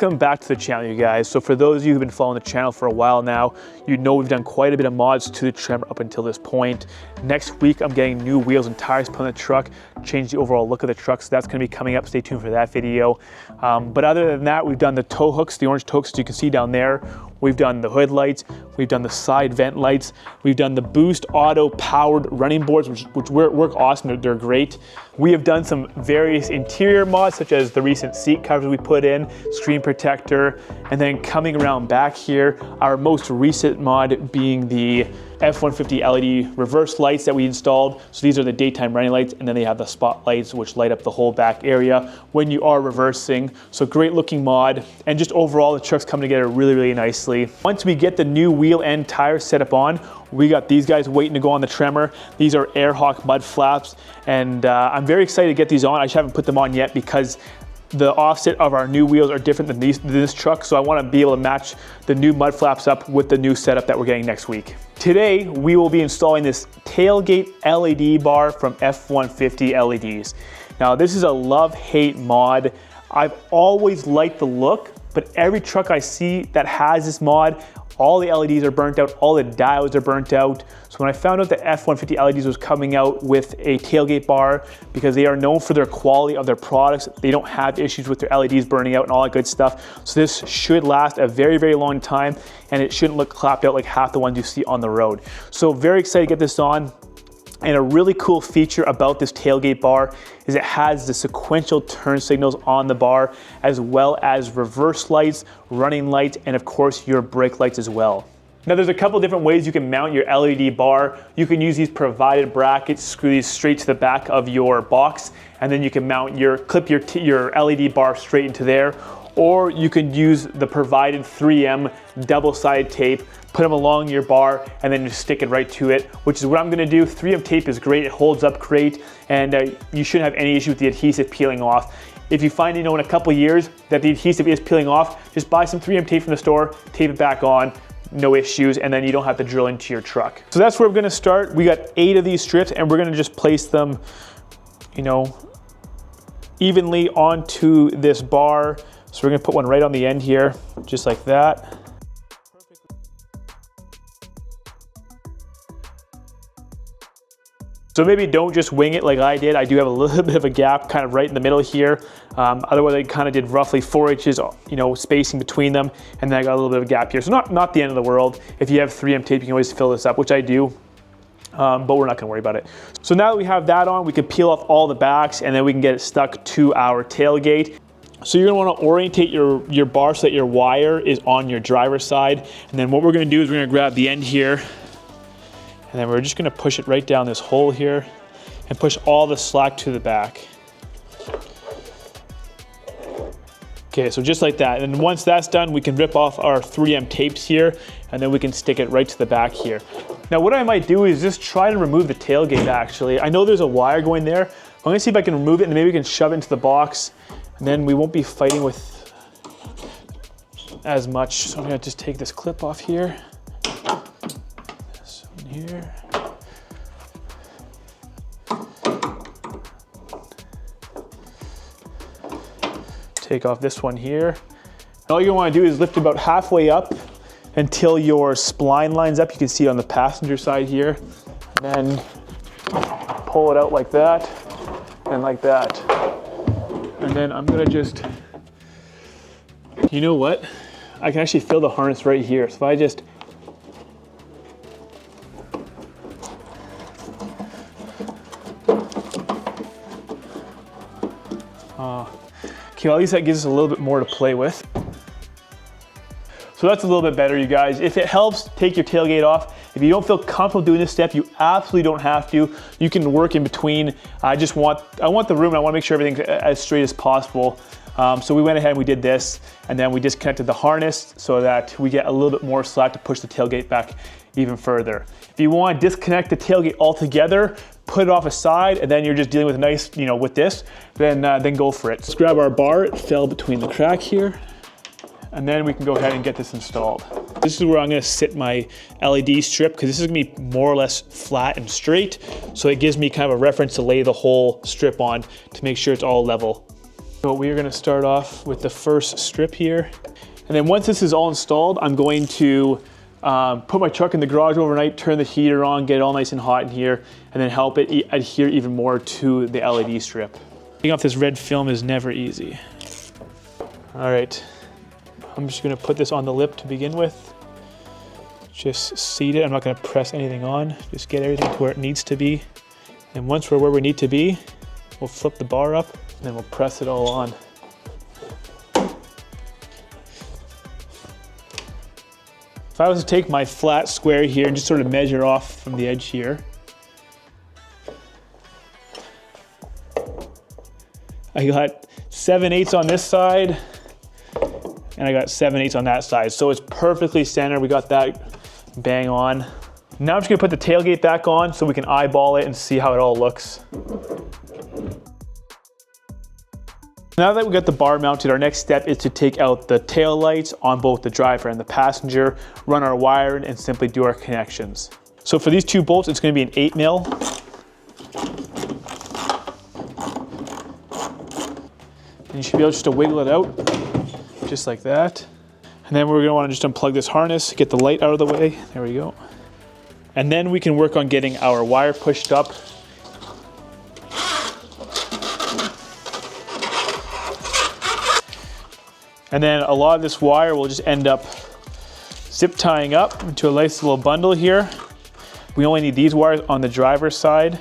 Welcome back to the channel, you guys. So for those of you who've been following the channel for a while now, you know we've done quite a bit of mods to the trim up until this point. Next week, I'm getting new wheels and tires put on the truck, change the overall look of the truck, so that's gonna be coming up. Stay tuned for that video. But other than that, we've done the tow hooks, the orange tow hooks you can see down there. We've done the hood lights, we've done the side vent lights, we've done the Boost auto powered running boards, which work awesome, they're great. We have done some various interior mods, such as the recent seat covers we put in, screen protector, and then coming around back here, our most recent mod being the F150 LED reverse lights that we installed. So these are the daytime running lights, and then they have the spotlights which light up the whole back area when you are reversing. So great looking mod, and just overall the truck's coming together really, really nicely. Once we get the new wheel and tires set up on, we got these guys waiting to go on the Tremor. These are Airhawk mud flaps, and I'm very excited to get these on. I just haven't put them on yet because the offset of our new wheels are different than this truck, so I want to be able to match the new mud flaps up with the new setup that we're getting next week. Today, we will be installing this tailgate LED bar from F150 LEDs. Now, this is a love-hate mod. I've always liked the look, but every truck I see that has this mod, all the LEDs are burnt out, all the diodes are burnt out. So when I found out that F150 LEDs was coming out with a tailgate bar, because they are known for their quality of their products, they don't have issues with their LEDs burning out and all that good stuff. So this should last a very, very long time, and it shouldn't look clapped out like half the ones you see on the road. So very excited to get this on. And a really cool feature about this tailgate bar is it has the sequential turn signals on the bar, as well as reverse lights, running lights, and of course your brake lights as well. Now there's a couple different ways you can mount your LED bar. You can use these provided brackets, screw these straight to the back of your box, and then you can clip your LED bar straight into there. Or you can use the provided 3M double-sided tape, put them along your bar, and then just stick it right to it, which is what I'm gonna do. 3M tape is great, it holds up great, and you shouldn't have any issue with the adhesive peeling off. If you find, in a couple years that the adhesive is peeling off, just buy some 3M tape from the store, tape it back on, no issues, and then you don't have to drill into your truck. So that's where we're gonna start. We got 8 of these strips, and we're gonna just place them, evenly onto this bar. So we're gonna put one right on the end here, just like that. So maybe don't just wing it like I did. I do have a little bit of a gap kind of right in the middle here. Otherwise I kind of did roughly 4 inches, spacing between them, and then I got a little bit of a gap here. So not the end of the world. If you have 3M tape, you can always fill this up, which I do. But we're not gonna worry about it. So now that we have that on, we can peel off all the backs, and then we can get it stuck to our tailgate. So you're gonna wanna orientate your bar so that your wire is on your driver's side. And then what we're gonna do is we're gonna grab the end here, and then we're just gonna push it right down this hole here and push all the slack to the back. Okay, so just like that. And once that's done, we can rip off our 3M tapes here, and then we can stick it right to the back here. Now what I might do is just try to remove the tailgate actually. I know there's a wire going there. I'm gonna see if I can remove it, and maybe we can shove it into the box, and then we won't be fighting with as much. So I'm gonna just take this clip off here. This one here. Take off this one here. And all you wanna do is lift about halfway up until your spline lines up. You can see it on the passenger side here. And then pull it out like that and like that. And then I'm gonna just, you know what? I can actually feel the harness right here. So if I just, okay, well, at least that gives us a little bit more to play with. So that's a little bit better, you guys. If it helps, take your tailgate off. If you don't feel comfortable doing this step, you absolutely don't have to. You can work in between. I want the room, and I want to make sure everything's as straight as possible. So we went ahead and we did this, and then we disconnected the harness so that we get a little bit more slack to push the tailgate back even further. If you want to disconnect the tailgate altogether, put it off aside, and then you're just dealing with a nice, with this, then go for it. Let's grab our bar. It fell between the crack here. And then we can go ahead and get this installed. This is where I'm gonna sit my LED strip, because this is gonna be more or less flat and straight. So it gives me kind of a reference to lay the whole strip on to make sure it's all level. So we are gonna start off with the first strip here. And then once this is all installed, I'm going to put my truck in the garage overnight, turn the heater on, get it all nice and hot in here, and then help it adhere even more to the LED strip. Taking off this red film is never easy. All right, I'm just gonna put this on the lip to begin with. Just seat it, I'm not gonna press anything on. Just get everything to where it needs to be. And once we're where we need to be, we'll flip the bar up, and then we'll press it all on. If I was to take my flat square here and just sort of measure off from the edge here, I got 7/8 on this side, and I got 7/8 on that side. So it's perfectly centered. We got that bang on. Now I'm just gonna put the tailgate back on so we can eyeball it and see how it all looks. Now that we got the bar mounted, our next step is to take out the tail lights on both the driver and the passenger, run our wiring, and simply do our connections. So for these two bolts, it's gonna be an 8mm. And you should be able just to wiggle it out, just like that. And then we're gonna wanna just unplug this harness, get the light out of the way. There we go. And then we can work on getting our wire pushed up. And then a lot of this wire will just end up zip tying up into a nice little bundle here. We only need these wires on the driver's side.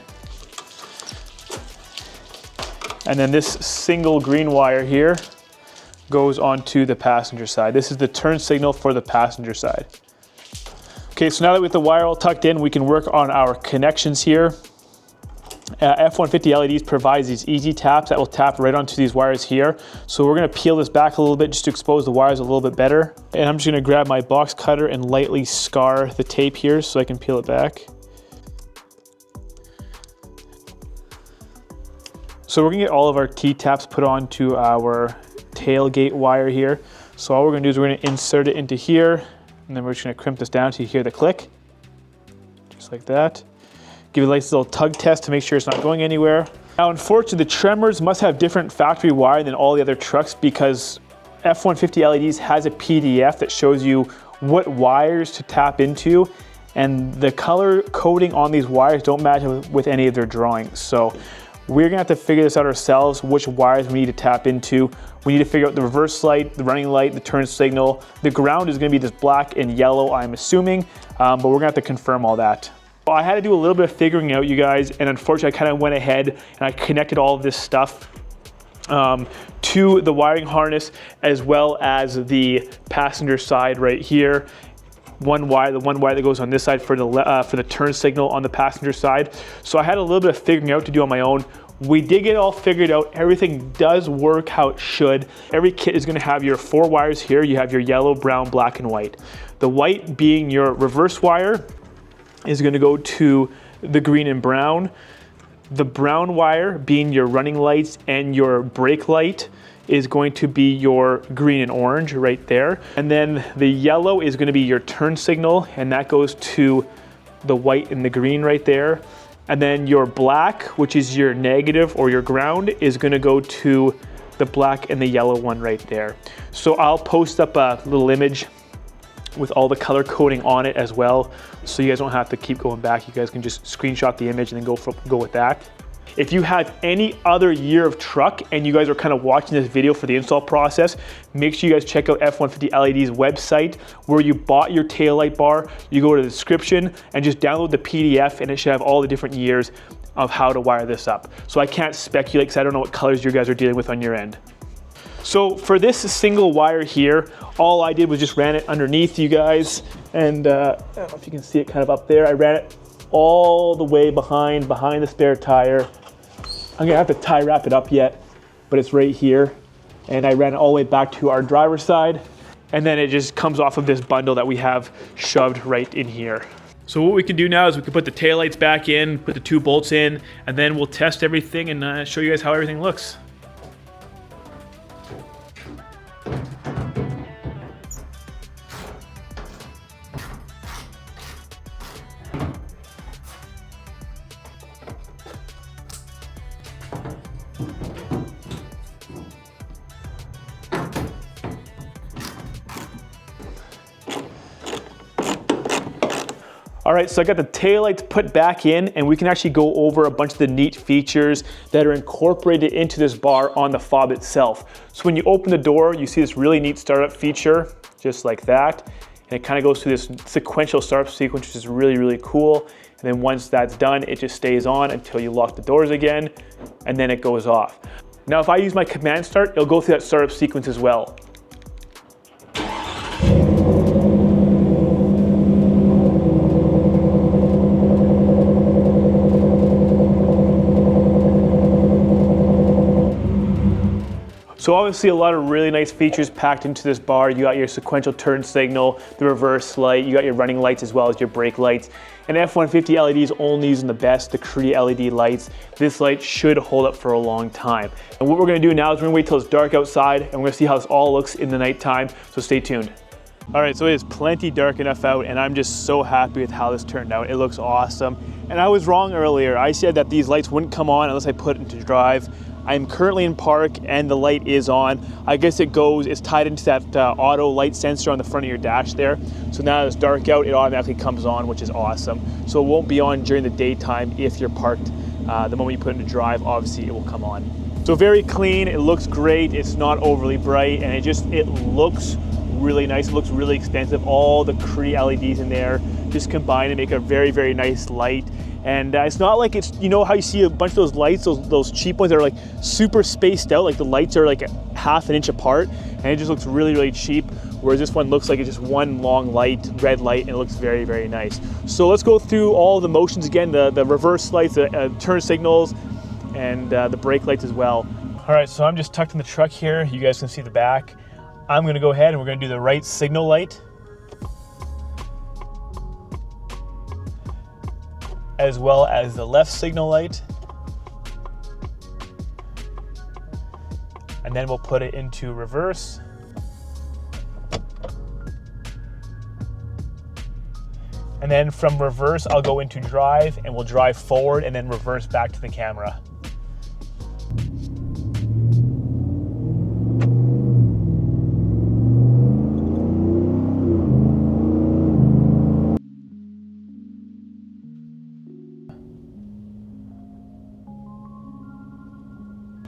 And then this single green wire here goes onto the passenger side. This is the turn signal for the passenger side. Okay, so now that we have the wire all tucked in, we can work on our connections here. F150 LEDs provides these easy taps that will tap right onto these wires here. So we're gonna peel this back a little bit just to expose the wires a little bit better. And I'm just gonna grab my box cutter and lightly scar the tape here so I can peel it back. So we're gonna get all of our T-taps put onto our tailgate wire here. So all we're gonna do is we're gonna insert it into here, and then we're just gonna crimp this down so you hear the click, just like that. Give it a nice little tug test to make sure it's not going anywhere. Now, unfortunately, the Tremors must have different factory wire than all the other trucks because F150 LEDs has a PDF that shows you what wires to tap into, and the color coding on these wires don't match with any of their drawings. So we're gonna have to figure this out ourselves, which wires we need to tap into. We need to figure out the reverse light, the running light, the turn signal. The ground is gonna be this black and yellow, I'm assuming, but we're gonna have to confirm all that. I had to do a little bit of figuring out, you guys, and unfortunately I kind of went ahead and I connected all of this stuff to the wiring harness as well as the passenger side right here. The one wire that goes on this side for the turn signal on the passenger side. So I had a little bit of figuring out to do on my own. We did get it all figured out. Everything does work how it should. Every kit is gonna have your 4 wires here. You have your yellow, brown, black, and white. The white being your reverse wire is gonna go to the green and brown. The brown wire being your running lights and your brake light is going to be your green and orange right there. And then the yellow is gonna be your turn signal, and that goes to the white and the green right there. And then your black, which is your negative or your ground, is gonna go to the black and the yellow one right there. So I'll post up a little image with all the color coding on it as well, so you guys don't have to keep going back. You guys can just screenshot the image and then go with that. If you have any other year of truck and you guys are kind of watching this video for the install process, make sure you guys check out F150 LED's website where you bought your taillight bar. You go to the description and just download the PDF, and it should have all the different years of how to wire this up. So I can't speculate because I don't know what colors you guys are dealing with on your end. So for this single wire here, all I did was just ran it underneath, you guys, and I don't know if you can see it kind of up there. I ran it all the way behind the spare tire. I'm gonna have to tie wrap it up yet, but it's right here. And I ran it all the way back to our driver's side, and then it just comes off of this bundle that we have shoved right in here. So what we can do now is we can put the taillights back in, put the 2 bolts in, and then we'll test everything and show you guys how everything looks. All right, so I got the taillights put back in, and we can actually go over a bunch of the neat features that are incorporated into this bar on the fob itself. So when you open the door, you see this really neat startup feature, just like that. And it kind of goes through this sequential startup sequence, which is really, really cool. And then once that's done, it just stays on until you lock the doors again, and then it goes off. Now, if I use my command start, it'll go through that startup sequence as well. So obviously a lot of really nice features packed into this bar. You got your sequential turn signal, the reverse light, you got your running lights as well as your brake lights. And F150 LEDs only using the best, the Cree LED lights. This light should hold up for a long time. And what we're gonna do now is we're gonna wait till it's dark outside and we're gonna see how this all looks in the nighttime, so stay tuned. All right, so it is plenty dark enough out and I'm just so happy with how this turned out. It looks awesome. And I was wrong earlier. I said that these lights wouldn't come on unless I put it into drive. I'm currently in park and the light is on. I guess it's tied into that auto light sensor on the front of your dash there. So now that it's dark out, it automatically comes on, which is awesome. So it won't be on during the daytime if you're parked. The moment you put it into drive, obviously it will come on. So very clean, it looks great. It's not overly bright and it looks really nice. It looks really expensive. All the Cree LEDs in there just combine to make a very, very nice light. And it's not like it's, you know how you see a bunch of those lights, those cheap ones that are like super spaced out, like the lights are like half an inch apart and it just looks really, really cheap. Whereas this one looks like it's just one long light, red light, and it looks very, very nice. So let's go through all the motions again, the reverse lights, the turn signals, and the brake lights as well. All right, so I'm just tucked in the truck here. You guys can see the back. I'm gonna go ahead and we're gonna do the right signal light, as well as the left signal light. And then we'll put it into reverse. And then from reverse, I'll go into drive and we'll drive forward and then reverse back to the camera.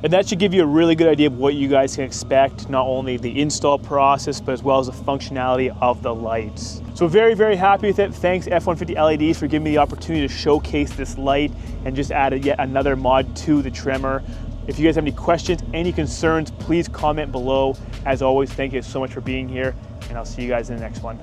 And that should give you a really good idea of what you guys can expect, not only the install process, but as well as the functionality of the lights. So very, very happy with it. Thanks F150 LEDs for giving me the opportunity to showcase this light and just added yet another mod to the trimmer. If you guys have any questions, any concerns, please comment below. As always, thank you so much for being here, and I'll see you guys in the next one.